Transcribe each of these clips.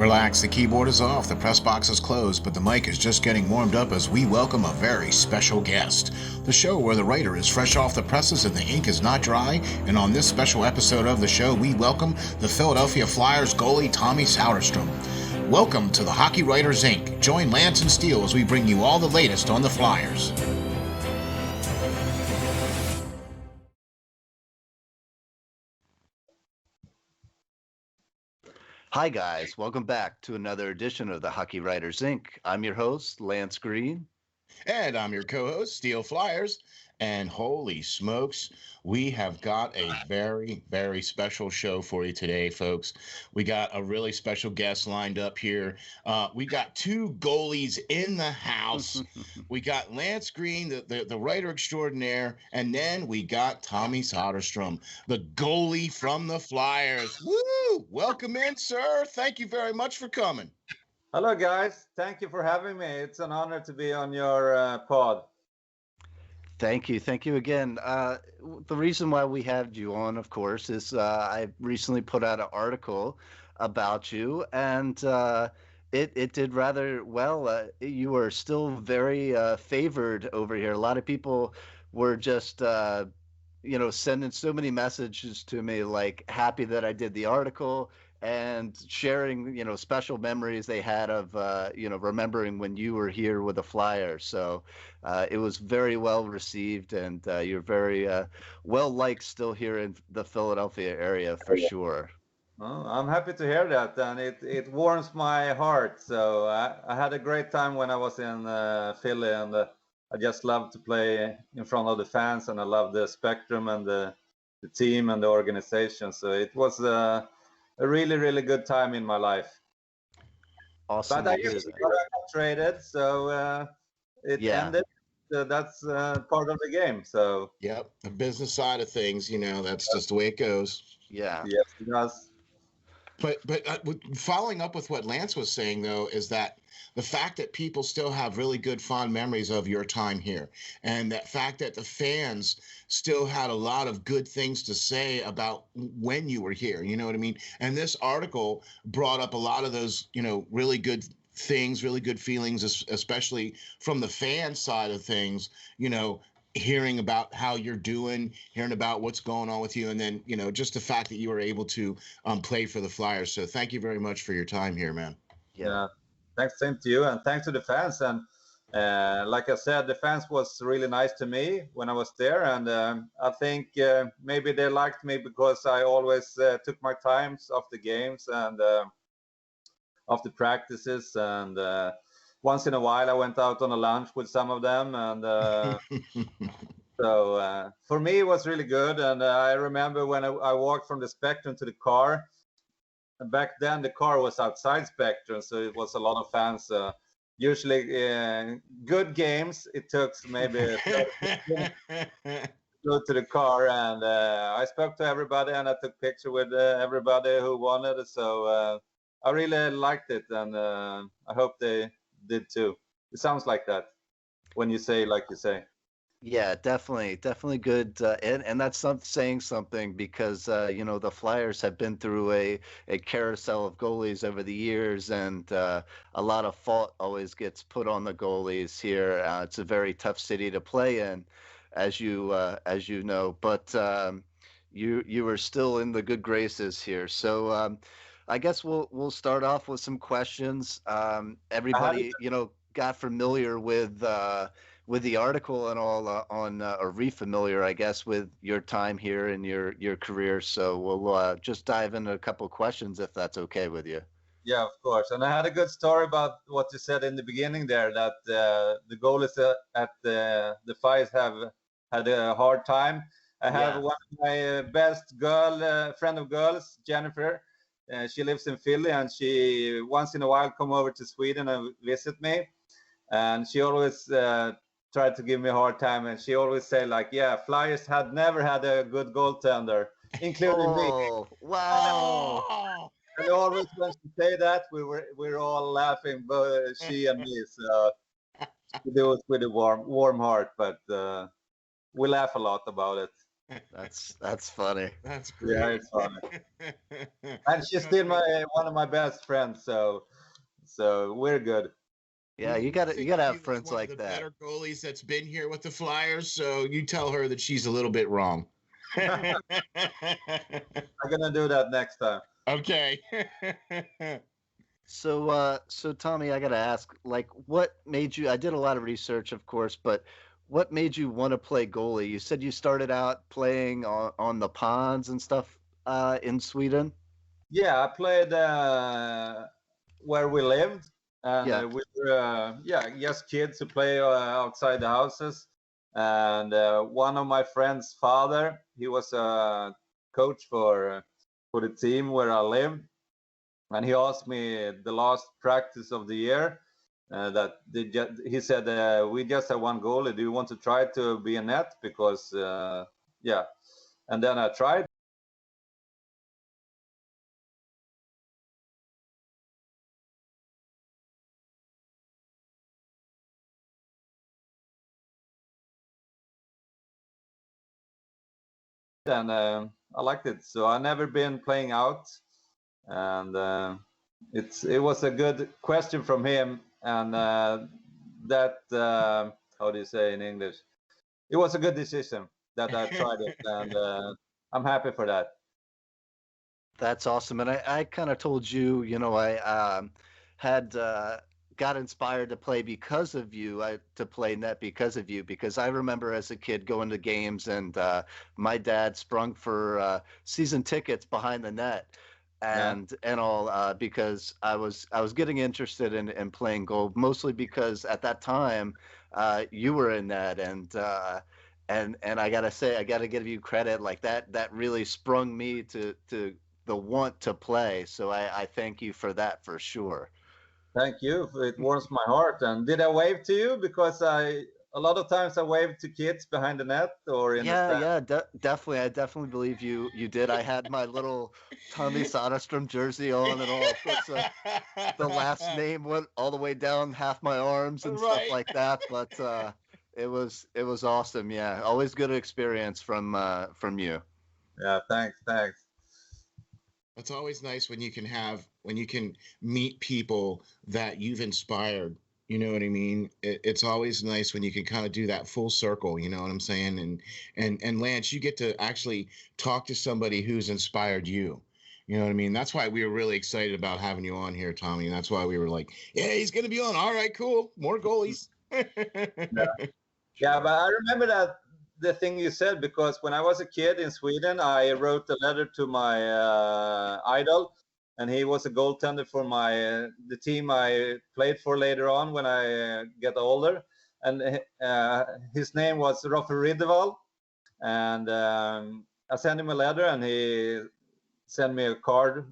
Relax, the keyboard is off, the press box is closed, but the mic is just getting warmed up as we welcome a very special guest. The show where the writer is fresh off the presses and the ink is not dry, and on this special episode of the show, we welcome the Philadelphia Flyers goalie Tommy Söderström. Welcome to the Hockey Writers Inc. Join Lance and Steel as we bring you all the latest on the Flyers. Hi guys, welcome back to another edition of the Hockey Writers Inc. I'm your host, Lance Green. And I'm your co-host, SteelFlyers. And holy smokes, we have got a very, very special show for you today, folks. We got a really special guest lined up here. We got two goalies in the house. We got Lance Green, the writer extraordinaire, and then we got Tommy Söderström, the goalie from the Flyers. Woo! Welcome in, sir. Thank you very much for coming. Hello, guys. Thank you for having me. It's an honor to be on your pod. Thank you again. The reason why we had you on, of course, is I recently put out an article about you, and it did rather well. You are still very favored over here. A lot of people were just sending so many messages to me, like happy that I did the article and sharing, special memories they had of, remembering when you were here with the Flyers. So it was very well received, and you're very well liked still here in the Philadelphia area for sure. Well, I'm happy to hear that, and it warms my heart. So I had a great time when I was in Philly, and I just love to play in front of the fans, and I love the spectrum and the team and the organization. So it was a really, really good time in my life. Awesome. But I got traded, so it ended. That's part of the game. So yep, the business side of things, that's just the way it goes. Yeah. Yes, it does. But following up with what Lance was saying, though, is that the fact that people still have really good fond memories of your time here, and that fact that the fans still had a lot of good things to say about when you were here, you know what I mean? And this article brought up a lot of those, really good things, really good feelings, especially from the fan side of things, hearing about how you're doing, hearing about what's going on with you, and then, just the fact that you were able to play for the Flyers. So thank you very much for your time here, man. Yeah. Thanks, same to you, and thanks to the fans. And like I said, the fans was really nice to me when I was there, and I think maybe they liked me because I always took my times off the games and off the practices, and once in a while I went out on a lunch with some of them, and so for me it was really good. And I remember when I walked from the Spectrum to the car. Back then the car was outside Spectrum, so it was a lot of fans. Usually good games, it took maybe go to the car, and I spoke to everybody, and I took picture with everybody who wanted it. So I really liked it, and I hope they did too. It sounds like that when you say like you say. Yeah, definitely good, and that's saying something because the Flyers have been through a carousel of goalies over the years, and a lot of fault always gets put on the goalies here. It's a very tough city to play in, as you know, but you are still in the good graces here. So I guess we'll start off with some questions. Everybody got familiar with the article and all or refamiliar, I guess, with your time here and your career. So we'll just dive into a couple of questions if that's okay with you. Yeah, of course. And I had a good story about what you said in the beginning there, that the goalies at the Flyers have had a hard time. I have one of my best friend of girls, Jennifer. She lives in Philly, and she once in a while come over to Sweden and visit me. And she always tried to give me a hard time, and she always say like, yeah, Flyers had never had a good goaltender, including me. Wow. And always when she say that, we're all laughing, but she and me. So she do it with a warm heart, but we laugh a lot about it. That's funny. That's great. Yeah, it's funny. And she's still one of my best friends, so we're good. Yeah, We you gotta think have of you as friends one of like the that. better goalies that's been here with the Flyers, so you tell her that she's a little bit wrong. I'm gonna do that next time. Okay. So Tommy, I gotta ask, like, what made you? I did a lot of research, of course, but what made you want to play goalie? You said you started out playing on the ponds and stuff in Sweden. Yeah, I played where we lived, and Yeah. we were just kids who play outside the houses. And one of my friend's father, he was a coach for the team where I lived, and he asked me the last practice of the year he said, we just have one goalie. Do you want to try to be a net? Because yeah, and then I tried. And I liked it. So I never been playing out, and it was a good question from him, and that how do you say in English? It was a good decision that I tried it, and I'm happy for that. That's awesome. And I kind of told you, I had got inspired to play because of you, to play net because of you, because I remember as a kid going to games and my dad sprung for season tickets behind the net Yeah, and all because I was getting interested in playing goal, mostly because at that time you were in that and I gotta say, I gotta give you credit, like that really sprung me to the want to play. So I thank you for that for sure. thank you. It warms my heart. And did I wave to you? Because a lot of times I wave to kids behind the net or in the Yeah, stand. yeah, definitely. I definitely believe you did. I had my little Tommy Söderström jersey on and all. Of course, the last name went all the way down half my arms and stuff Right. like that. But it was awesome. Yeah, always good experience from you. Yeah, thanks. It's always nice when you can meet people that you've inspired. You know what I mean? It's always nice when you can kind of do that full circle. You know what I'm saying? And Lance, you get to actually talk to somebody who's inspired you. You know what I mean? That's why we were really excited about having you on here, Tommy. And that's why we were like, yeah, he's gonna be on. All right, cool. More goalies. Yeah, but Sure. I remember that the thing you said, because when I was a kid in Sweden, I wrote a letter to my idol, and he was a goaltender for the team I played for later on when I get older, and his name was Roffe Riddervall, and I sent him a letter, and he sent me a card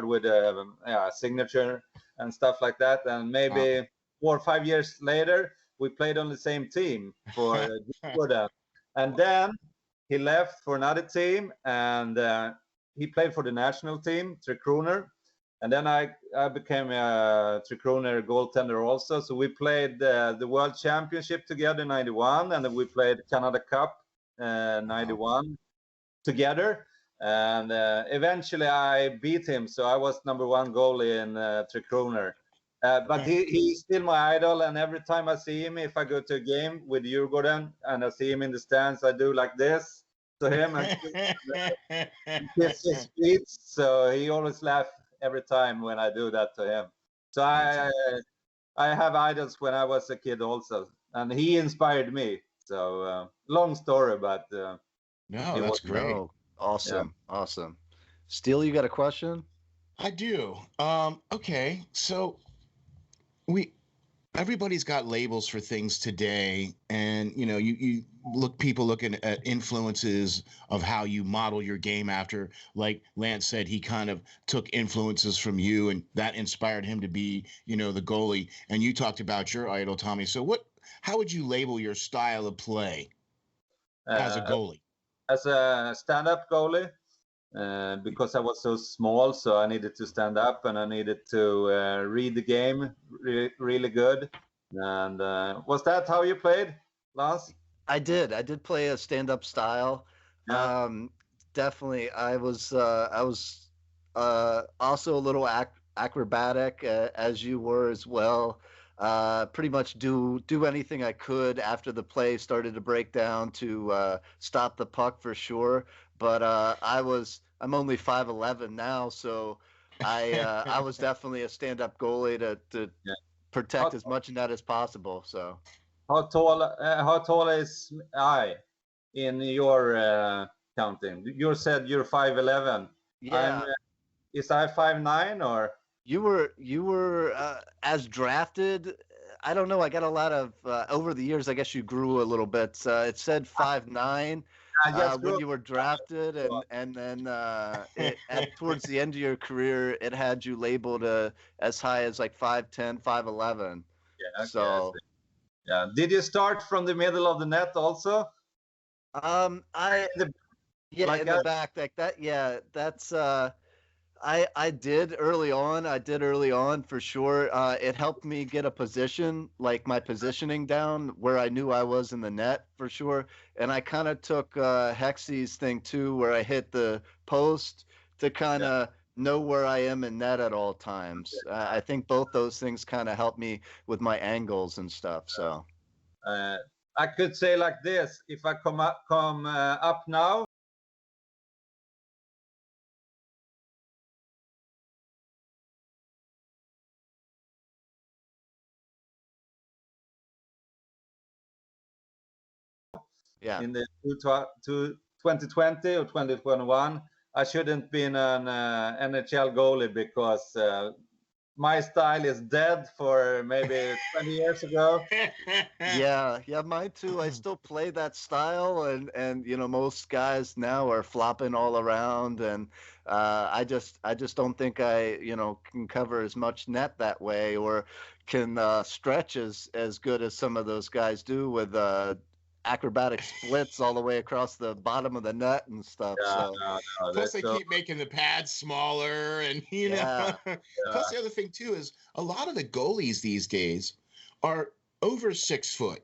with a signature and stuff like that. And Wow. maybe 4 or 5 years later, we played on the same team for Jordan. And then he left for another team, and he played for the national team, Tre Kronor. And then I became a Tre Kronor goaltender also. So we played the World Championship together in '91, and then we played Canada Cup Wow. '91 together. And eventually I beat him, so I was number one goalie in Tre Kronor. But he's still my idol, and every time I see him, if I go to a game with Djurgården and I see him in the stands, I do like this to him and kiss his feet. So he always laughs every time when I do that to him. So That's I have idols when I was a kid also, and he inspired me. So long story, but no, he was that's great. No, yeah. awesome. Steele, you got a question? I do. Okay, so we everybody's got labels for things today, and you look people looking at influences of how you model your game after. Like Lance said, he kind of took influences from you, and that inspired him to be the goalie. And you talked about your idol, Tommy. So how would you label your style of play as a Uh, goalie? as a stand-up goalie, because I was so small, so I needed to stand up and I needed to read the game really good. And was that how you played, Lance? I did. I did play a stand-up style. Yeah. Definitely. I was also a little acrobatic, as you were as well. Pretty much do anything I could after the play started to break down to stop the puck for sure. But I'm only 5'11" now, so I was definitely a stand-up goalie to Yeah. protect How, as much of that as possible. So. how tall is I in your counting? You said you're 5'11". I'm Yeah, is I 5'9" or? you were as drafted. I don't know. I got a lot of over the years. I guess you grew a little bit. It said 5'9" I just when grew. you were drafted, and then it at towards the end of your career, it had you labeled as high as like 5'10", 5'11". Yeah, okay, I So see. Yeah. Did you start from the middle of the net also? I The- yeah, Like in the back like that. Yeah, that's I did early on. I did early on for sure. It helped me get a position, like my positioning down where I knew I was in the net for sure. And I kind of took Hexy's thing too, where I hit the post to kind yeah. of know where I am in net at all times. I think both those things kind of help me with my angles and stuff. So Uh, I could say like this: if I come up now, yeah. in the 2020 or 2021, I shouldn't been an NHL goalie because my style is dead for maybe 20 years ago. Yeah, mine too. I still play that style, and most guys now are flopping all around, and I just don't think I can cover as much net that way, or can stretch as good as some of those guys do with acrobatic splits all the way across the bottom of the net and stuff. Yeah, So no, Plus, that's they so. keep making the pads smaller, and yeah, Plus, Yeah, the other thing too is a lot of the goalies these days are over 6 foot.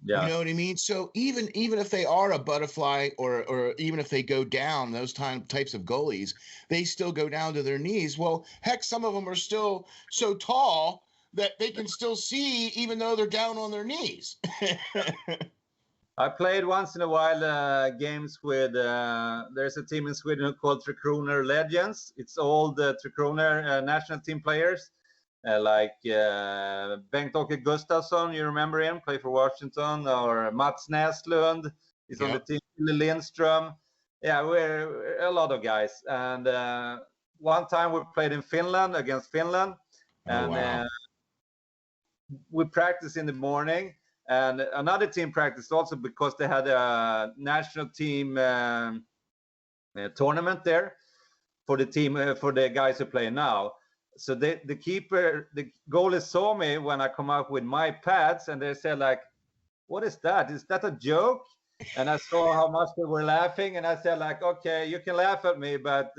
You yeah, know what I mean? So even if they are a butterfly, or even if they go down, those types of goalies, they still go down to their knees. Well, heck, some of them are still so tall that they can still see even though they're down on their knees. I played once in a while games with. There's a team in Sweden called Tre Kronor Legends. It's all the Tre Kronor national team players, like Bengt-Åke Gustafsson. You remember him? Play for Washington. Or Mats Näslund is on the Yep. team. Lindström. Yeah, we're a lot of guys. And one time we played in Finland against Finland, Oh and wow. we practiced in the morning, and another team practiced also because they had a national team tournament there for the team for the guys who play now. So the goalie saw me when I come up with my pads, and they said like, "What is that? Is that a joke?" And I saw how much they were laughing, and I said like, "Okay, you can laugh at me, but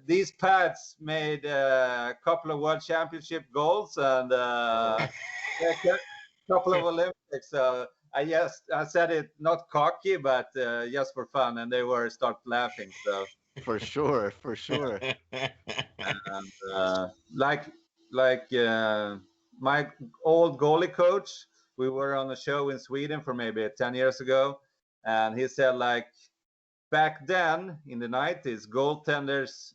these pads made a couple of world championship goals and a couple of Olympics. So I said it not cocky, but just for fun, and they were start laughing. So for sure, for sure. and like my old goalie coach, we were on a show in Sweden for maybe 10 years ago, and he said like back then in the 90s, goaltenders,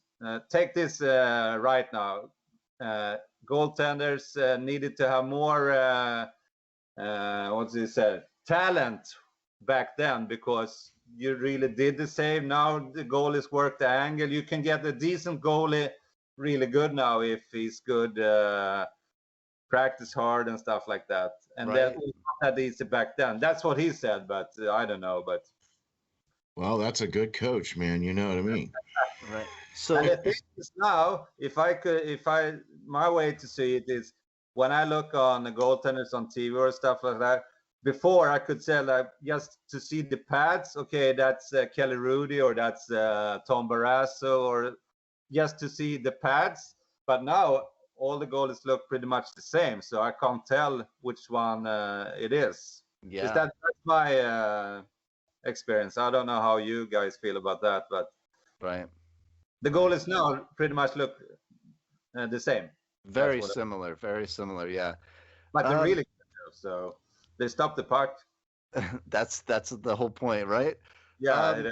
take this right now, uh, goaltenders needed to have more, what's he said, talent back then because you really did the same. Now the goalies work the angle. You can get a decent goalie really good now if he's good, practice hard and stuff like that. And that Right, was not that easy back then. That's what he said, but I don't know. But Well, that's a good coach, man. You know what I mean? right. and So the thing is now, my way to see it is when I look on the goaltenders on TV or stuff like that. Before I could say like just to see the pads, okay, that's Kelly Rudy or that's Tom Barrasso, or just to see the pads. But now all the goalies look pretty much the same, so I can't tell which one it is. Yeah. That's my experience. I don't know how you guys feel about that, but Right. the goalies now pretty much look the same. Very similar. Very similar. Yeah. But they're really good, so they stop the puck. That's the whole point, right? Yeah.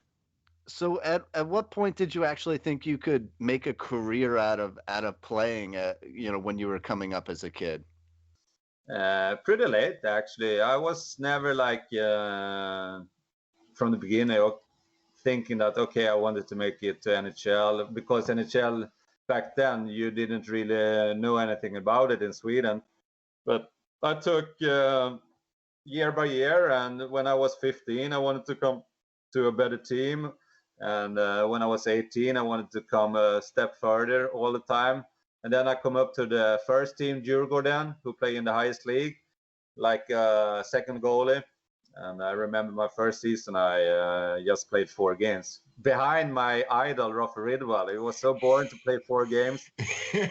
So at what point did you actually think you could make a career out of playing when you were coming up as a kid? Pretty late, actually. I was never like from the beginning thinking that okay, I wanted to make it to NHL, because NHL back then you didn't really know anything about it in Sweden. But I took year by year, and when I was 15, I wanted to come to a better team, and when I was 18, I wanted to come a step further all the time. And then I come up to the first team, Djurgården, who play in the highest league, like second goalie. And I remember my first season, I just played 4 games behind my idol, Rafa Ridwall. It was so boring to play 4 games. I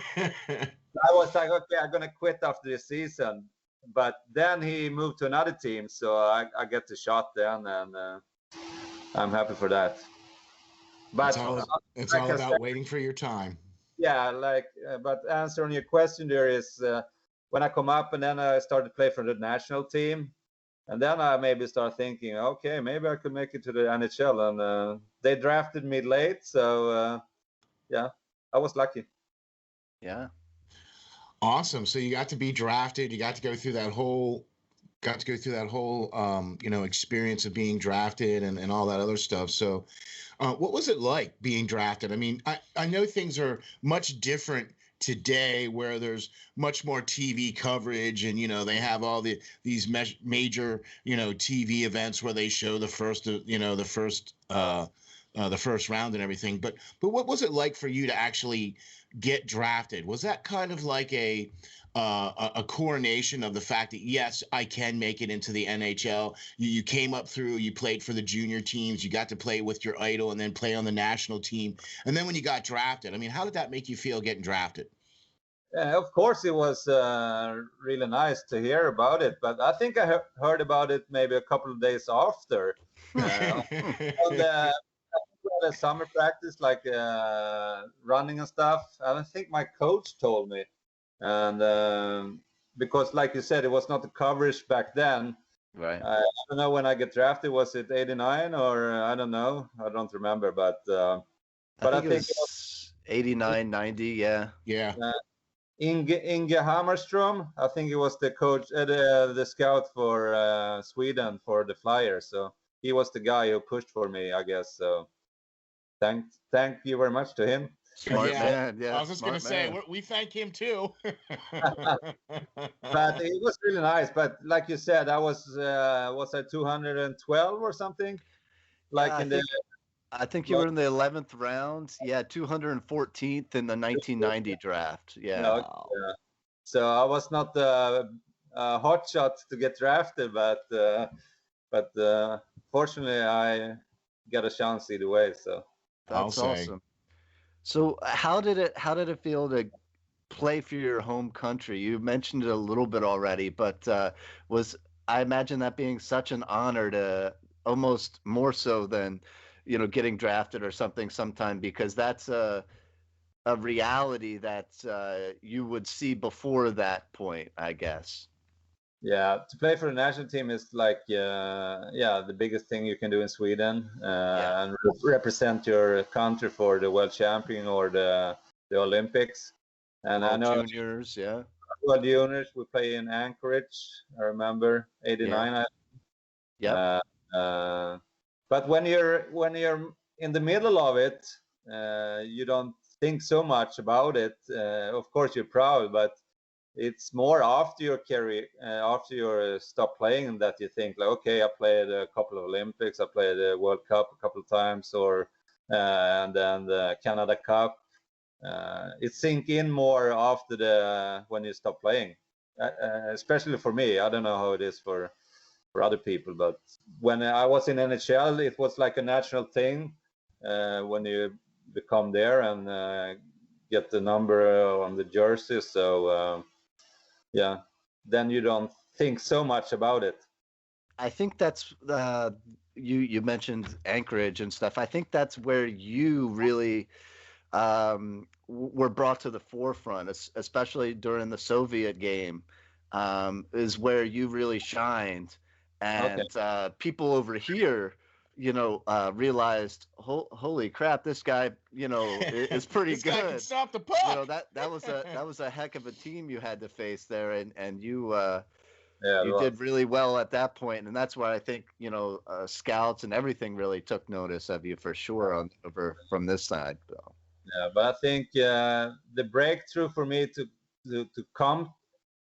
was like, okay, I'm gonna quit after this season. But then he moved to another team, so I get the shot then, and I'm happy for that. But it's all about waiting for your time. Yeah, but answering your question there is when I come up and then I started to play for the national team, and then I maybe start thinking, okay, maybe I could make it to the NHL, and they drafted me late, so yeah, I was lucky. Yeah. Awesome. So you got to be drafted. You got to go through that whole experience of being drafted and all that other stuff. So what was it like being drafted? I mean, I know things are much different today, where there's much more TV coverage, and they have all these major TV events where they show the first round and everything. But what was it like for you to actually get drafted? Was that kind of like a coronation of the fact that, yes, I can make it into the NHL? You came up through, you played for the junior teams, you got to play with your idol and then play on the national team. And then when you got drafted, I mean, how did that make you feel getting drafted? Of course, it was really nice to hear about it, but I think I heard about it maybe a couple of days after. On the summer practice, like running and stuff. And I think my coach told me, and because, like you said, it was not the coverage back then. Right. I don't know when I get drafted. Was it 89 or I don't know. I don't remember, but I think it was 89, 90. Yeah. Yeah. Inge Hammarström, I think he was the coach, the scout for Sweden for the Flyers. So he was the guy who pushed for me, I guess. So thank you very much to him. Smart man. Yeah. I was just going to say, we thank him too. But it was really nice. But like you said, I was I 212 or something? I think you were in the 11th round. Yeah, 214th in the 1990 draft. Yeah. So I was not a hot shot to get drafted, but fortunately I got a chance either way. So that's awesome. So how did it feel to play for your home country? You mentioned it a little bit already, but I imagine that being such an honor, to almost more so than getting drafted or something sometime, because that's a reality that you would see before that point, I guess. Yeah, to play for the national team is like the biggest thing you can do in Sweden, and represent your country for the world champion or the Olympics. And World I know juniors, World juniors, we play in Anchorage. I remember 89. Yeah. But when you're in the middle of it, you don't think so much about it. Of course, you're proud, but it's more after your career, after you stop playing, that you think like, okay, I played a couple of Olympics, I played the World Cup a couple of times, or and then the Canada Cup. It sink in more after when you stop playing, especially for me. I don't know how it is for other people, but when I was in NHL, it was like a natural thing when you become there and get the number on the jersey. So then you don't think so much about it. I think that's you mentioned Anchorage and stuff. I think that's where you really were brought to the forefront, especially during the Soviet game, is where you really shined. Okay. And people over here, realized, holy crap, this guy, is pretty This guy can good. stop the puck. That was a heck of a team you had to face there, and Yeah, it you was. did really well at that point, and that's why I think scouts and everything really took notice of you for sure on over from this side. So. Yeah, but I think the breakthrough for me to come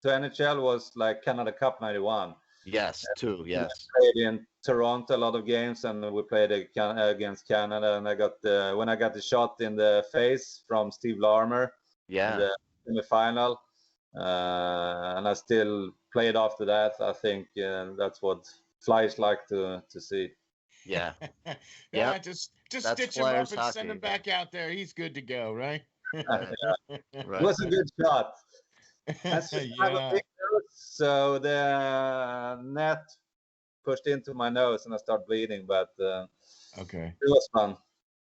to NHL was like Canada Cup '91. Yes, too. We Yes. played in Toronto a lot of games, and we played against Canada. And when I got the shot in the face from Steve Larmer in Yeah. the semifinal, and I still played after that. I think that's what Flyers like to see. Yeah. Yeah, Yeah. just That's stitch him Flyers up and send hockey. him back out there. He's good to go, right? Right. It Right. was a good shot. And since I have a Yeah. big nose, so the net pushed into my nose and I started bleeding. But Okay. it was fun.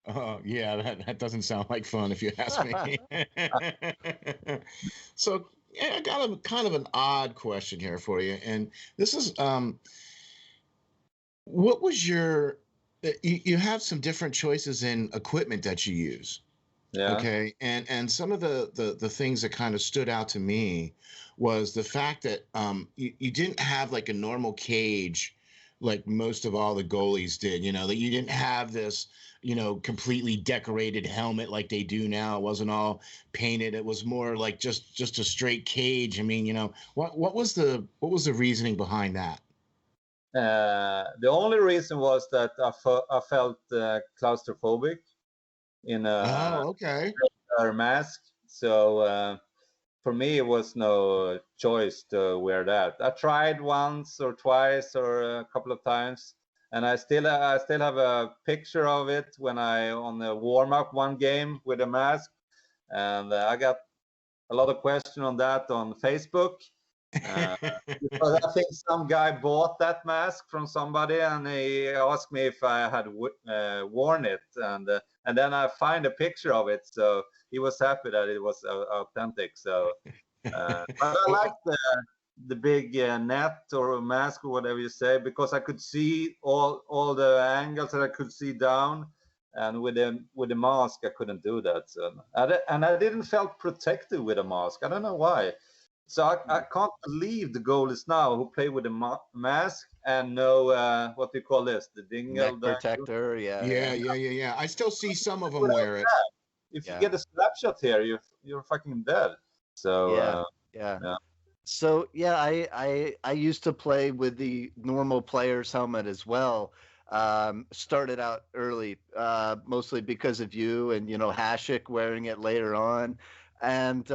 Oh, yeah, that doesn't sound like fun if you ask me. So, yeah, I got a kind of an odd question here for you, and this is what was your you have some different choices in equipment that you use. Yeah. Okay, and some of the things that kind of stood out to me was the fact that you didn't have like a normal cage like most of all the goalies did. You know that you didn't have this completely decorated helmet like they do now. It wasn't all painted. It was more like just a straight cage. I mean, what was the reasoning behind that? The only reason was that I felt claustrophobic in Oh, okay. a mask. So for me, it was no choice to wear that. I tried once or twice or a couple of times, and I still have a picture of it when I on the warm up one game with a mask, and I got a lot of question on that on Facebook. Uh, because I think some guy bought that mask from somebody, and he asked me if I had worn it, and then I find a picture of it, so he was happy that it was authentic. So, but I like Well, the big net or mask or whatever you say, because I could see all the angles that I could see down, and with the mask I couldn't do that. So and I didn't felt protected with a mask. I don't know why. So I can't believe the goalies now who play with a mask and no what do you call this? The dingle. Neck protector. Yeah. yeah, Yeah. yeah, yeah, yeah. I still see some of them wear it. If you Yeah. get a slap shot here, you're fucking dead. So Yeah. Yeah. yeah. So yeah, I used to play with the normal player's helmet as well. Started out early, mostly because of you and Hashik wearing it later on, and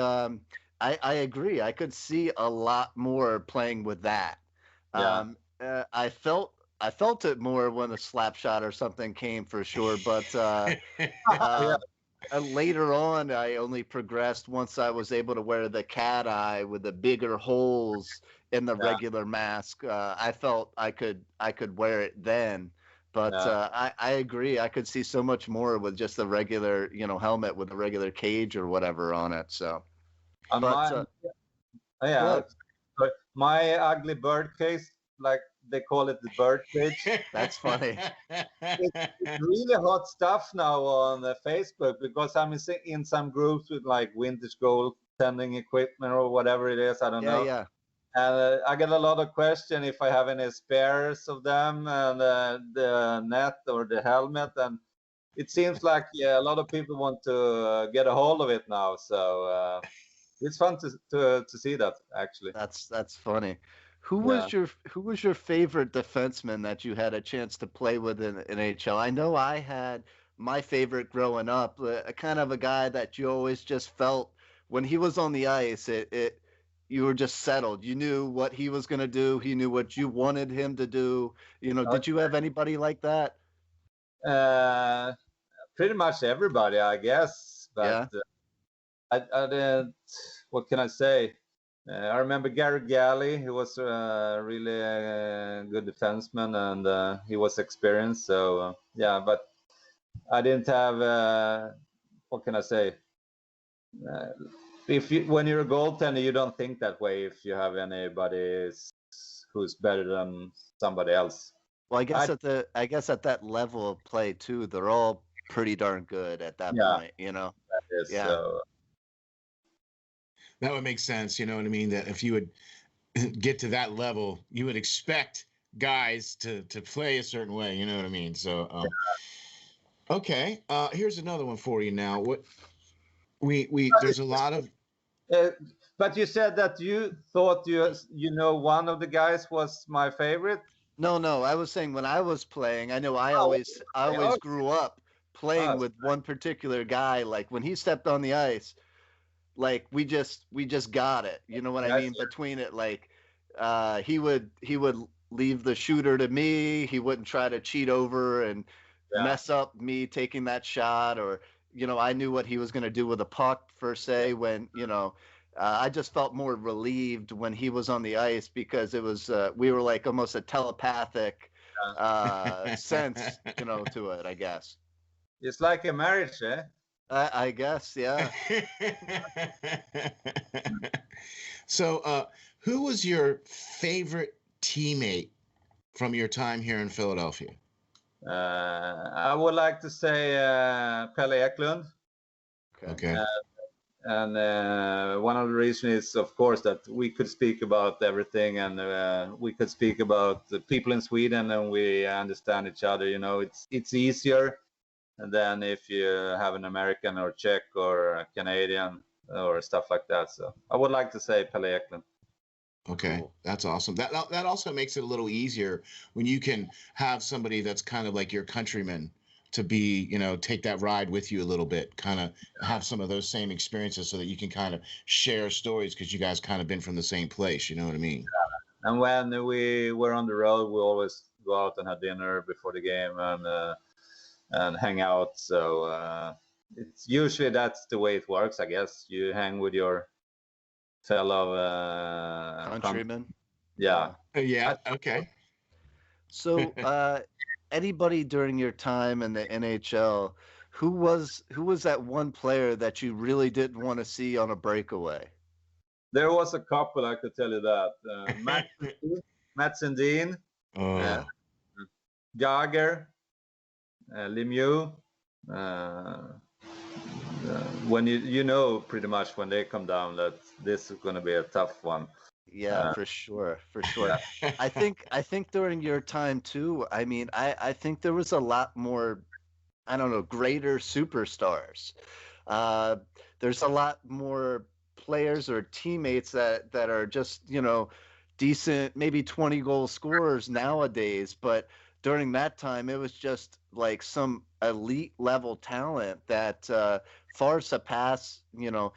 I agree. I could see a lot more playing with that. Yeah. I felt it more when a slap shot or something came for sure, but Yeah. uh, later on, I only progressed once I was able to wear the cat eye with the bigger holes in the Yeah. regular mask. I felt I could wear it then, but Yeah. I agree. I could see so much more with just the regular helmet with a regular cage or whatever on it. So, And but yeah. good. But my ugly bird case, like they call it the bird cage. That's funny. It's really hot stuff now on Facebook, because I'm in some groups with like vintage goaltending equipment or whatever it is. I don't Yeah, know. yeah. And I get a lot of question if I have any spares of them and the net or the helmet. And it seems like a lot of people want to get a hold of it now. So it's fun to see that actually. That's funny. Yeah. Who was your favorite defenseman that you had a chance to play with in NHL? I know I had my favorite growing up, a kind of a guy that you always just felt when he was on the ice, it you were just settled. You knew what he was going to do. He knew what you wanted him to do. Did you have anybody like that? Uh, Pretty much everybody, I guess. But Yeah. I didn't. What can I say? I remember Gary Galley. He was really a good defenseman, and he was experienced. So yeah, but I didn't have. What can I say? Uh, if you, when you're a goaltender, you don't think that way. If you have anybody who's better than somebody else. Well, I guess at that level of play too, they're all pretty darn good at that Yeah, point, you know? that is Yeah. so. That would make sense. You know what I mean? That if you would get to that level, you would expect guys to play a certain way. You know what I mean? So, okay. Here's another one for you now. What we there's a lot of But you said that you thought you know one of the guys was my favorite. No, I was saying when I was playing, I know I Oh, always okay. grew up playing Oh, with one particular guy. Like when he stepped on the ice, like we just got it. You know what I yes, mean? Between it, like he would leave the shooter to me. He wouldn't try to cheat over and yeah. mess up me taking that shot, or you know, I knew what he was going to do with a puck per se. When you know, I just felt more relieved when he was on the ice because it was we were like almost a telepathic sense, you know, to it. I guess. It's like a marriage, eh? I guess, yeah. So, who was your favorite teammate from your time here in Philadelphia? I would like to say Pelle Eklund. Okay. And one of the reasons is, of course, that we could speak about everything, and we could speak about the people in Sweden, and we understand each other. You know, it's easier than if you have an American or Czech or a Canadian or stuff like that. So I would like to say Pelle Eklund. Okay, Cool. that's awesome. That also makes it a little easier when you can have somebody that's kind of like your countryman to be, you know, take that ride with you a little bit, kind of have some of those same experiences so that you can kind of share stories because you guys kind of been from the same place. You know what I mean? And when we were on the road, we always go out and have dinner before the game and hang out. So it's usually that's the way it works, I guess. You hang with your fellow Countryman. yeah. Yeah. Okay. So, anybody during your time in the NHL, who was that one player that you really didn't want to see on a breakaway? There was a couple, I could tell you that. Matt Sundin, uh, Oh, Jagger, Lemieux. When you know pretty much when they come down that this is going to be a tough one. Yeah, for sure, for sure. Yeah. I think during your time too, I mean, I think there was a lot more, I don't know, greater superstars. Uh, there's a lot more players or teammates that are just, you know, decent, maybe 20 goal scorers nowadays, but during that time it was just like some elite level talent that far surpass, you know,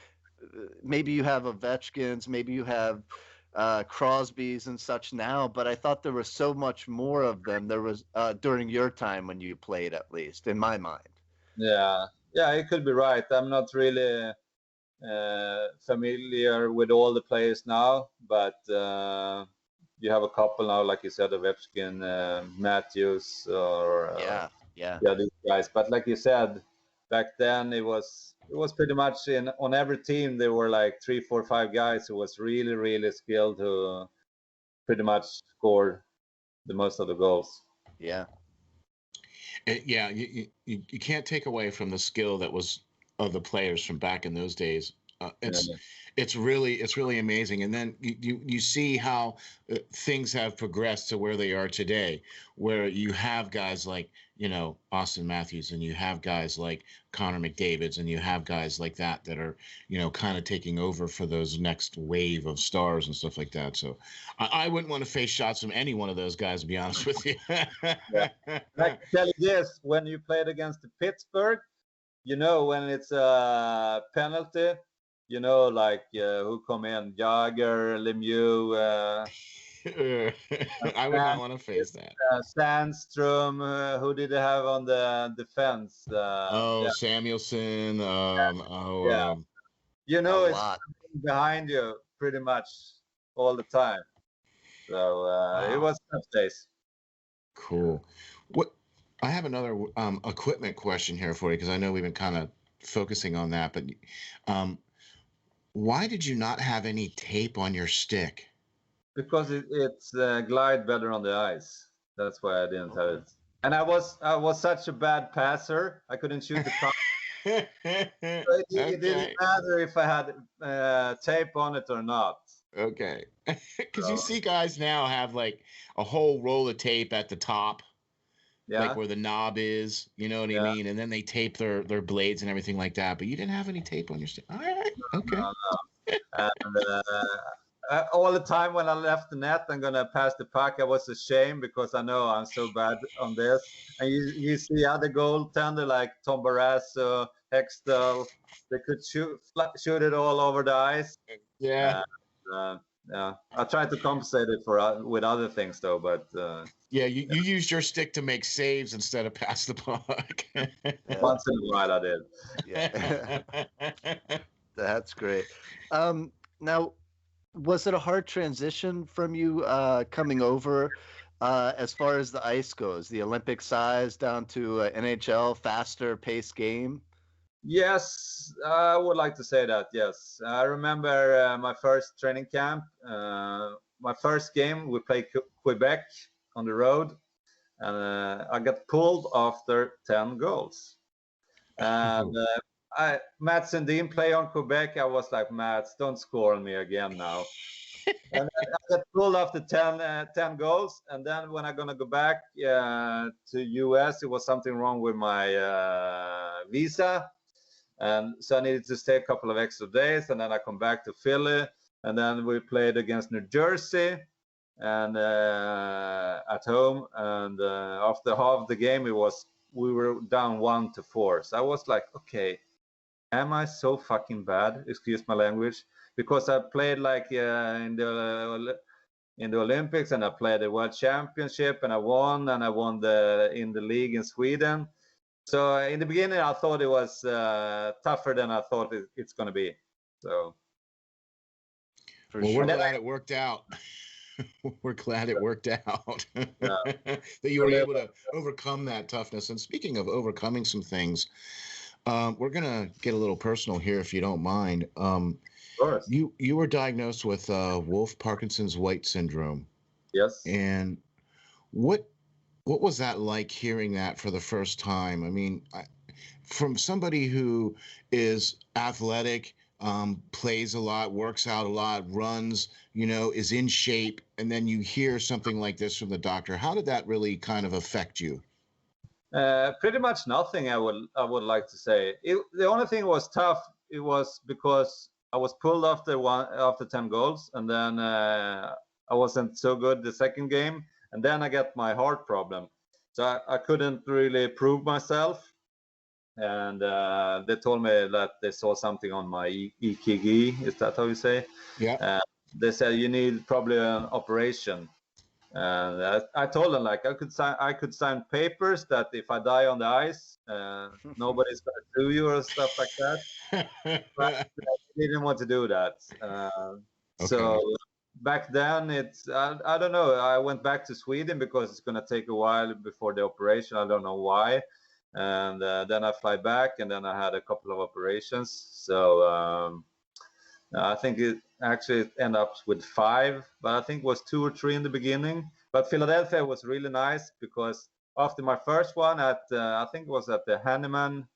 maybe you have Ovechkins, maybe you have Crosby's and such now, but I thought there was so much more of them. There was during your time when you played, at least in my mind. Yeah, yeah, it could be right. I'm not really familiar with all the players now, but you have a couple now, like you said, Ovechkin, Matthews, or Yeah, yeah, these guys. But like you said, back then it was pretty much on every team there were like 3, 4, 5 guys who was really, really skilled who pretty much scored the most of the goals. yeah. yeah. You can't take away from the skill that was of the players from back in those days. Yeah. It's really amazing, and then you see how things have progressed to where they are today, where you have guys like, you know, Austin Matthews, and you have guys like Connor McDavid's, and you have guys like that are, you know, kind of taking over for those next wave of stars and stuff like that. So I wouldn't want to face shots from any one of those guys, to be honest with you. Yeah. I can tell you this: when you played against the Pittsburgh, you know, when it's a penalty, you know, like who come in, Jagger, Lemieux, I would not want to face that. Sandstrom. Who did they have on the defense? Oh, Yeah, Samuelson. yeah. You A know, it's lot. behind you. pretty much all the time. So it was tough days. Cool. What I have another equipment question here for you because I know we've been kind of focusing on that, but why did you not have any tape on your stick? Because it's glide better on the ice. That's why I didn't have it. And I was such a bad passer. I couldn't shoot the puck. It didn't matter if I had tape on it or not. Okay. Because you see guys now have like a whole roll of tape at the top, like where the knob is, you know what I mean? And then they tape their blades and everything like that. But you didn't have any tape on your stick. All right. Okay. No. And all the time when I left the net, I'm gonna pass the puck. I was ashamed because I know I'm so bad on this. And you see other goaltender like Tom Barrasso, Hextall, they could shoot it all over the ice. Yeah. Yeah. I tried to compensate it with other things though, but yeah, you used your stick to make saves instead of pass the puck. Once in a while I did. Yeah. That's great. Now, was it a hard transition from you coming over as far as the ice goes, the Olympic size down to NHL, faster paced game? Yes, I would like to say that, yes. I remember my first training camp, my first game, we played Quebec on the road, and I got pulled after 10 goals. And Mats and Dean play on Quebec. I was like, Mats, don't score on me again now. And I got pulled after 10 goals. And then when I'm going to go back to US, it was something wrong with my visa. And so I needed to stay a couple of extra days. And then I come back to Philly. And then we played against New Jersey and at home. And after half the game, we were down 1-4. So I was like, okay, am I so fucking bad? Excuse my language. Because I played like in the Olympics, and I played the World Championship, and I won in the league in Sweden. So in the beginning, I thought it was tougher than I thought it's going to be. So. We're glad it worked out. We're glad it worked out that you were able to overcome that toughness. And speaking of overcoming some things, we're going to get a little personal here, if you don't mind. Of course. You were diagnosed with Wolff-Parkinson's-White syndrome. Yes. And what was that like hearing that for the first time? I mean, from somebody who is athletic, plays a lot, works out a lot, runs, is in shape, and then you hear something like this from the doctor. How did that really kind of affect you? Pretty much nothing, I would like to say. The only thing was tough. It was because I was pulled after 10 goals, and then I wasn't so good the second game, and then I got my heart problem. So I couldn't really prove myself. And they told me that they saw something on my EKG. Is that how you say? Yeah. They said you need probably an operation. And I told them like I could sign papers that if I die on the ice, nobody's gonna sue you or stuff like that. But I didn't want to do that. Okay. So back then I don't know. I went back to Sweden because it's gonna take a while before the operation. I don't know why. And then I fly back, and then I had a couple of operations. So I think it actually ended up with 5, but I think it was 2 or 3 in the beginning. But Philadelphia was really nice because after my first one I think it was at the Hanneman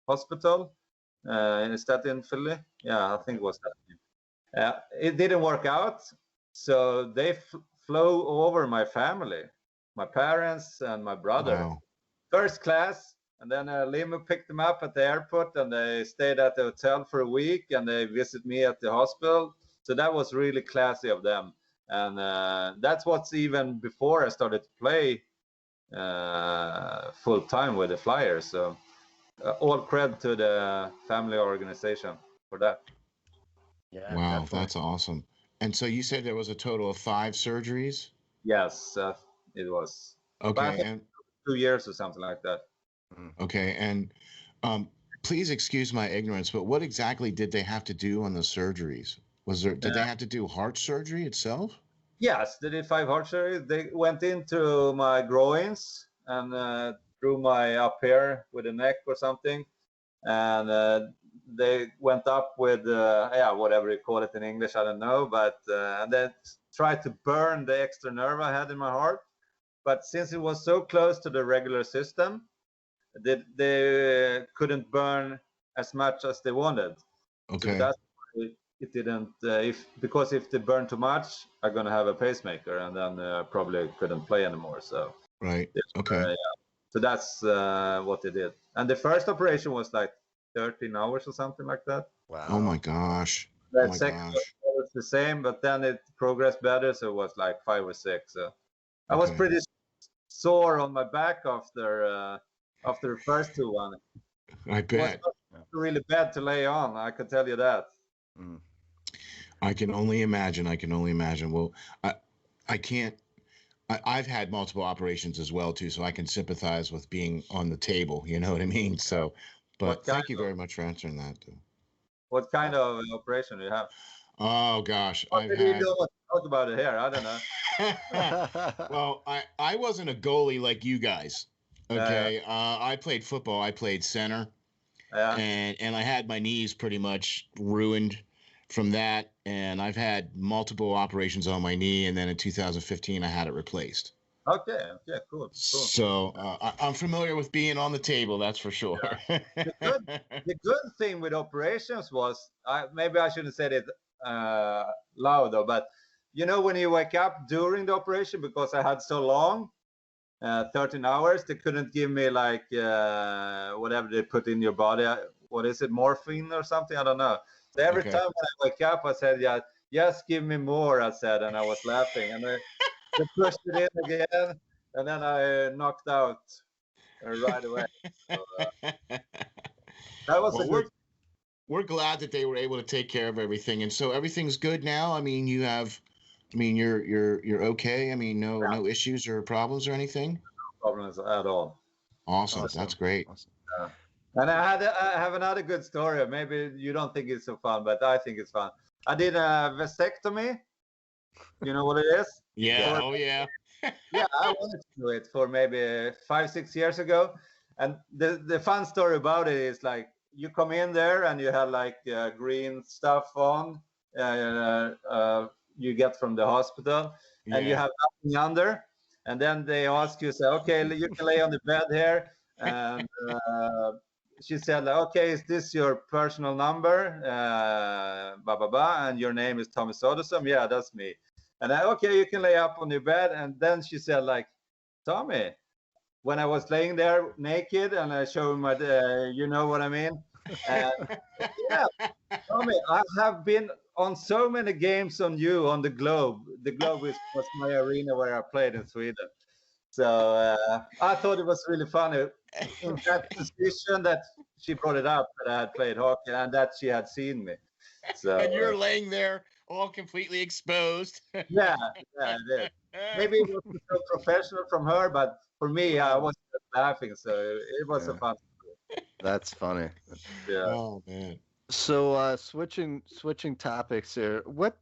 Hospital. Is that in Philly? Yeah, I think it was that. It didn't work out, so they flew over my family, my parents and my brother. Wow. First class. And then a limo picked them up at the airport, and they stayed at the hotel for a week, and they visited me at the hospital. So that was really classy of them. And that's what's even before I started to play full time with the Flyers. So all credit to the family organization for that. Yeah. Wow, Definitely. that's awesome. And so you said there was a total of 5 surgeries? Yes, it was. Okay. And 2 years or something like that. Okay. And please excuse my ignorance, but what exactly did they have to do on the surgeries? Did they have to do heart surgery itself? Yes, they did 5 heart surgeries. They went into my groins and through my up here with the neck or something, and they went up with whatever you call it in English, I don't know, but and then tried to burn the extra nerve I had in my heart. But since it was so close to the regular system, they couldn't burn as much as they wanted. So Okay. that's why it didn't. Because if they burn too much, I'm gonna have a pacemaker, and then probably couldn't play anymore. So Right. Okay. so that's what they did. And the first operation was like 13 hours or something like that. Wow. Oh my gosh. The Oh my second gosh. was the same, but then it progressed better, so it was like 5 or 6. So I was Okay. pretty sore on my back after the first 2 ones. I It was bet. not really bad to lay on, I can tell you that. Mm. I can only imagine. I can only imagine. Well, I can't. I've had multiple operations as well too, so I can sympathize with being on the table. You know what I mean? So, but thank you very much for answering that. Too. What kind of operation do you have? Oh gosh, I've Maybe you had. don't want to talk about it here. I don't know. Well, I wasn't a goalie like you guys. Okay, I played football. I played center, Yeah. and I had my knees pretty much ruined from that, and I've had multiple operations on my knee, and then in 2015 I had it replaced. Okay. Cool. So I'm familiar with being on the table, that's for sure. The good thing with operations was, maybe I shouldn't say it loud though, but you know, when you wake up during the operation, because I had so long, 13 hours, they couldn't give me like whatever they put in your body. What is it, morphine or something? I don't know. So every time when I wake up, I said, yeah, just give me more, I said, and I was laughing. And they pushed it in again, and then I knocked out right away. So, that was Well, we're glad that they were able to take care of everything, and so everything's good now. I mean, you're okay. I mean, no issues or problems or anything. no problems at all. Awesome. That's great. Awesome. And I have another good story. Maybe you don't think it's so fun, but I think it's fun. I did a vasectomy. You know what it is? Yeah. Oh yeah. Yeah, I wanted to do it for maybe 5-6 years ago. And the fun story about it is like you come in there and you have like green stuff on you get from the hospital, and you have nothing under. And then they ask you, say, okay, you can lay on the bed here. And she said, like, okay, is this your personal number? Blah, blah, blah. And your name is Tommy Söderström? Yeah, that's me. And okay, you can lay up on your bed. And then she said, like, Tommy, when I was laying there naked and I showed my, you know what I mean? And yeah, Tommy, I have been on so many games on you on the Globe. The Globe was my arena where I played in Sweden. So I thought it was really funny in that position that she brought it up, that I had played hockey and that she had seen me. So and you're laying there all completely exposed. yeah, I did. Maybe it wasn't so professional from her, but for me, I was just laughing. So it was a fun. That's funny. Yeah. Oh man. So switching topics here. What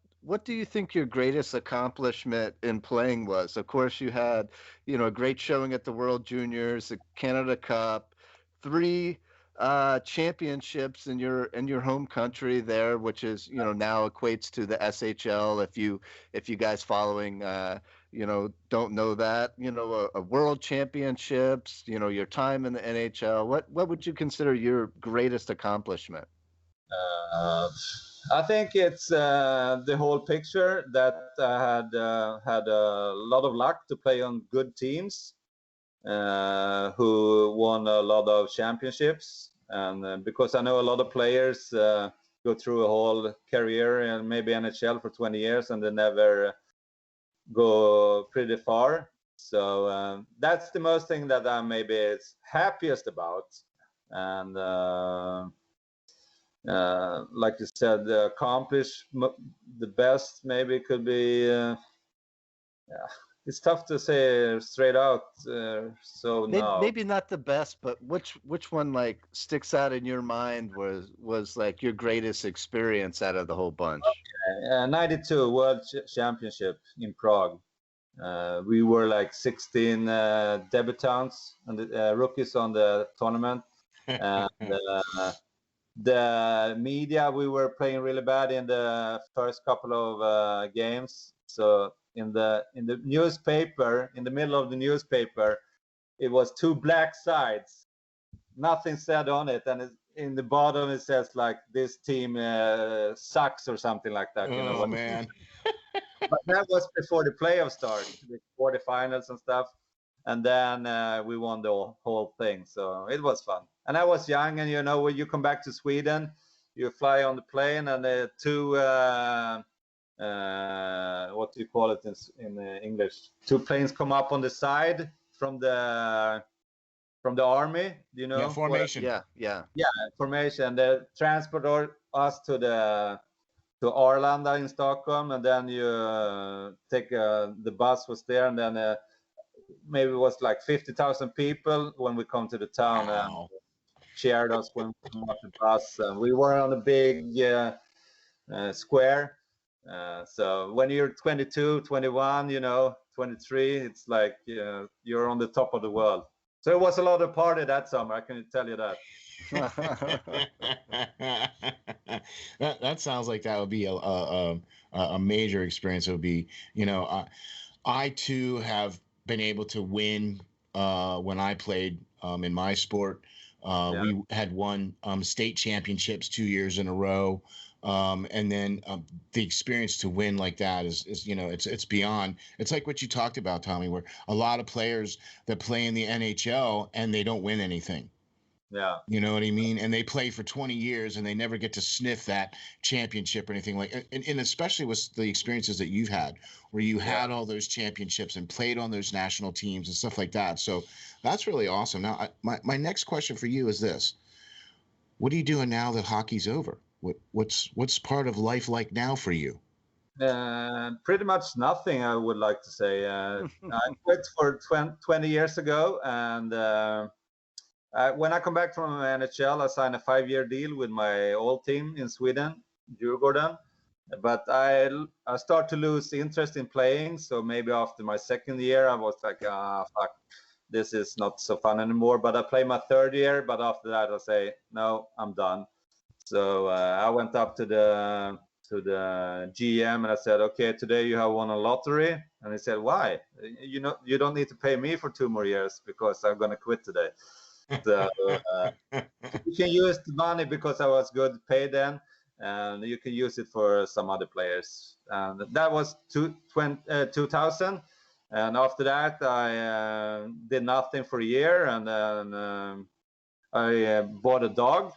do you think your greatest accomplishment in playing was? Of course, you had, a great showing at the World Juniors, the Canada Cup, 3 championships in your home country there, which is now equates to the SHL. If you guys following don't know that, a world championships, your time in the NHL. What would you consider your greatest accomplishment? I think it's the whole picture that I had a lot of luck to play on good teams who won a lot of championships, and because I know a lot of players go through a whole career and maybe NHL for 20 years and they never go pretty far. So that's the most thing that I'm maybe happiest about. And like you said, accomplish the best maybe could be it's tough to say straight out. So no. Maybe not the best, but which one like sticks out in your mind was like your greatest experience out of the whole bunch? 92 World Championship in Prague. We were like 16 debutants and rookies on the tournament. And the media, we were playing really bad in the first couple of games. So in the newspaper, in the middle of the newspaper, it was 2 black sides, nothing said on it, and in the bottom it says like this team sucks or something like that. You know, man. But that was before the playoffs started, the quarterfinals and stuff, and then we won the whole thing. So it was fun, and I was young, and you know, when you come back to Sweden, you fly on the plane, and the 2 what do you call it in English? 2 planes come up on the side from the army, you know. Yeah, formation. Yeah. Formation. They transport us to Arlanda in Stockholm, and then you take the bus was there, and then maybe it was like 50,000 people when we come to the town. Wow. And cheered us when we came off the bus. And we were on a big square. So when you're 22, 21, you know, 23, it's like you're on the top of the world. So it was a lot of party that summer, I can tell you that. That sounds like that would be a major experience. It would be, you know, I too have been able to win when I played in my sport. We had won state championships 2 years in a row. And then the experience to win like that is, you know, it's beyond. It's like what you talked about, Tommy, where a lot of players that play in the NHL and they don't win anything. Yeah. You know what I mean? And they play for 20 years and they never get to sniff that championship or anything like, and especially with the experiences that you've had where you had all those championships and played on those national teams and stuff like that. So that's really awesome. Now, my next question for you is this. What are you doing now that hockey's over? What's part of life like now for you? Pretty much nothing, I would like to say. I quit for 20 years ago, and when I come back from NHL, I signed a 5-year deal with my old team in Sweden, Djurgården. But I start to lose interest in playing. So maybe after my 2nd year, I was like, fuck, this is not so fun anymore. But I play my 3rd year. But after that, I say, no, I'm done. So I went up to the GM and I said, okay, today you have won a lottery. And he said, why? You know, you don't need to pay me for 2 more years because I'm going to quit today. So you can use the money because I was good paid then, and you can use it for some other players. And that was 2000. And after that, I did nothing for a year, and then I bought a dog.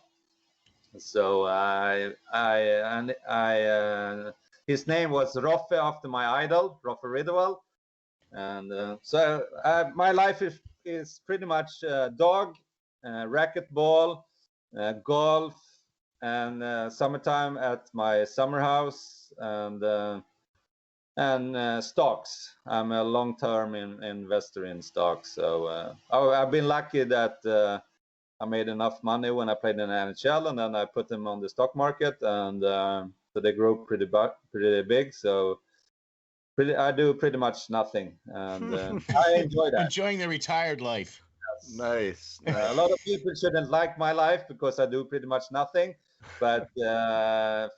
So his name was Roffe, after my idol, Roffe Ridderwall. And so my life is pretty much dog, racquetball, golf, and summertime at my summer house, and stocks. I'm a long-term investor in stocks. So I've been lucky that I made enough money when I played in the NHL, and then I put them on the stock market, and so they grew pretty big. So I do pretty much nothing, and I enjoy that. Enjoying the retired life. Yes. Nice. A lot of people shouldn't like my life because I do pretty much nothing, but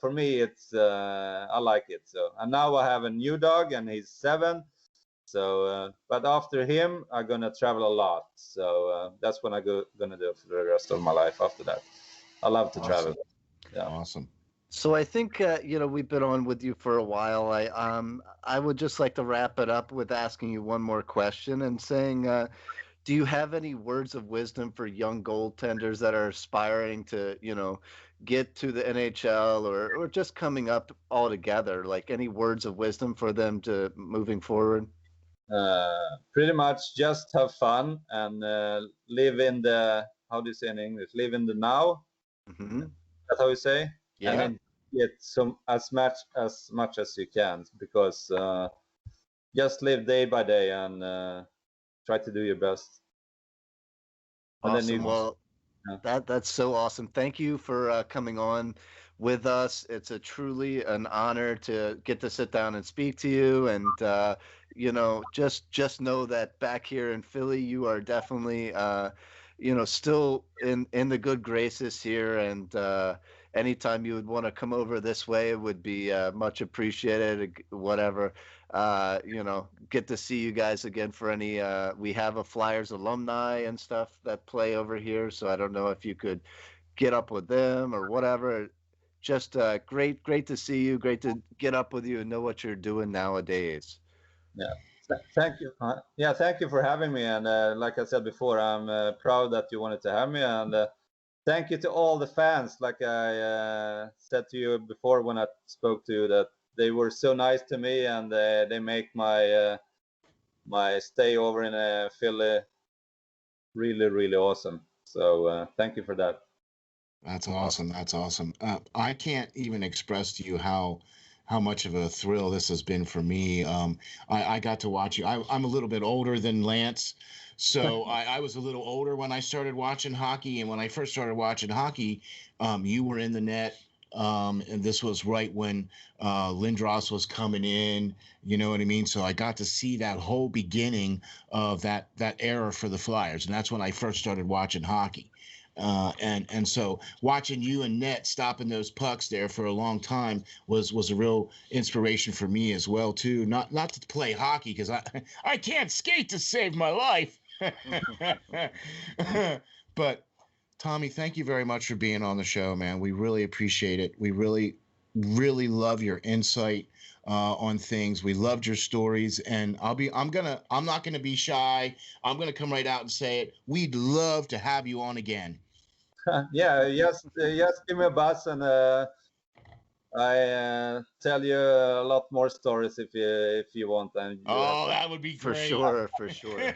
for me, it's I like it. So, and now I have a new dog, and he's 7. So, but after him, I'm gonna travel a lot. So that's what I'm gonna do for the rest of my life. After that, I love to travel. Yeah. Awesome. So I think you know, we've been on with you for a while. I would just like to wrap it up with asking you one more question and saying, do you have any words of wisdom for young goaltenders that are aspiring to, you know, get to the NHL or just coming up altogether? Like any words of wisdom for them to moving forward? Pretty much just have fun and live in the, how do you say in English? Live in the now. Mm-hmm. That's how you say. Yeah. And then get as much as you can, because just live day by day and try to do your best. And Awesome. then Well, yeah. that's so awesome. Thank you for coming on with us. It's a truly an honor to get to sit down and speak to you. And you know, just know that back here in Philly, you are definitely you know, still in the good graces here. And anytime you would want to come over this way, it would be much appreciated. Whatever. You know, get to see you guys again for any we have a Flyers alumni and stuff that play over here, so I don't know if you could get up with them or whatever. Just great to see you, great to get up with you and know what you're doing nowadays. Yeah, thank you. Yeah, thank you for having me. And like I said before, I'm proud that you wanted to have me. And thank you to all the fans. Like I said to you before when I spoke to you, that they were so nice to me, and they make my my stay over in Philly really awesome. So thank you for that. That's awesome. That's awesome. I can't even express to you how much of a thrill this has been for me. I got to watch you. I'm a little bit older than Lance, so I was a little older when I started watching hockey. And when I first started watching hockey, you were in the net. And this was right when Lindros was coming in. You know what I mean? So I got to see that whole beginning of that era for the Flyers, and that's when I first started watching hockey. And so watching you and Net stopping those pucks there for a long time was a real inspiration for me as well too. Not to play hockey because I can't skate to save my life. But Tommy, thank you very much for being on the show, man. We really appreciate it. We really love your insight on things. We loved your stories, and I'm not gonna be shy. I'm gonna come right out and say it. We'd love to have you on again. Yeah, just give me a buzz, and I tell you a lot more stories if you want. And oh, that would be great. For sure.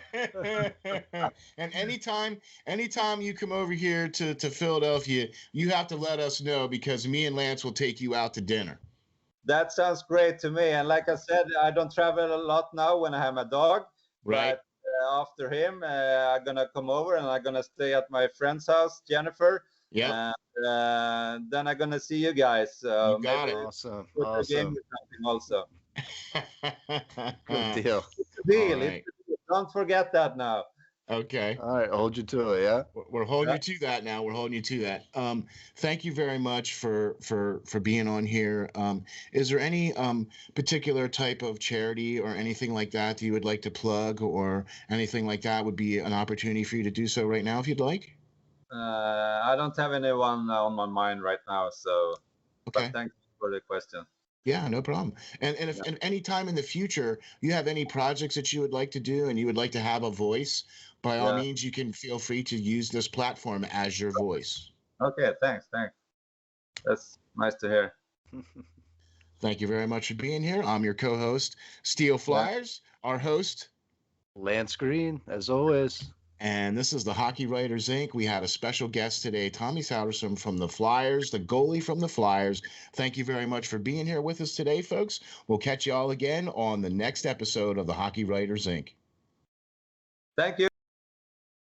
And anytime you come over here to Philadelphia, you have to let us know, because me and Lance will take you out to dinner. That sounds great to me. And like I said, I don't travel a lot now when I have my dog. Right. But after him, I'm gonna come over and I'm gonna stay at my friend's house, Jennifer. Yeah. Then I'm gonna see you guys. You got maybe it. Awesome. put a game or something also. Good deal. It's a deal. All right. Don't forget that now. Okay. All right, hold you to it, yeah. We're holding you to that now. We're holding you to that. Thank you very much for being on here. Is there any particular type of charity or anything like that you would like to plug, or anything like that would be an opportunity for you to do so right now if you'd like? I don't have anyone on my mind right now. So, Okay. but thanks for the question. Yeah, no problem. And if at any time in the future you have any projects that you would like to do and you would like to have a voice, by all means, you can feel free to use this platform as your voice. Okay, thanks. That's nice to hear. Thank you very much for being here. I'm your co-host, SteelFlyers, our host, Lance Green, as always. and this is the Hockey Writers Inc. We had a special guest today, Tommy Söderström from the Flyers, the goalie from the Flyers. Thank you very much for being here with us today, folks. We'll catch you all again on the next episode of the Hockey Writers Inc. Thank you.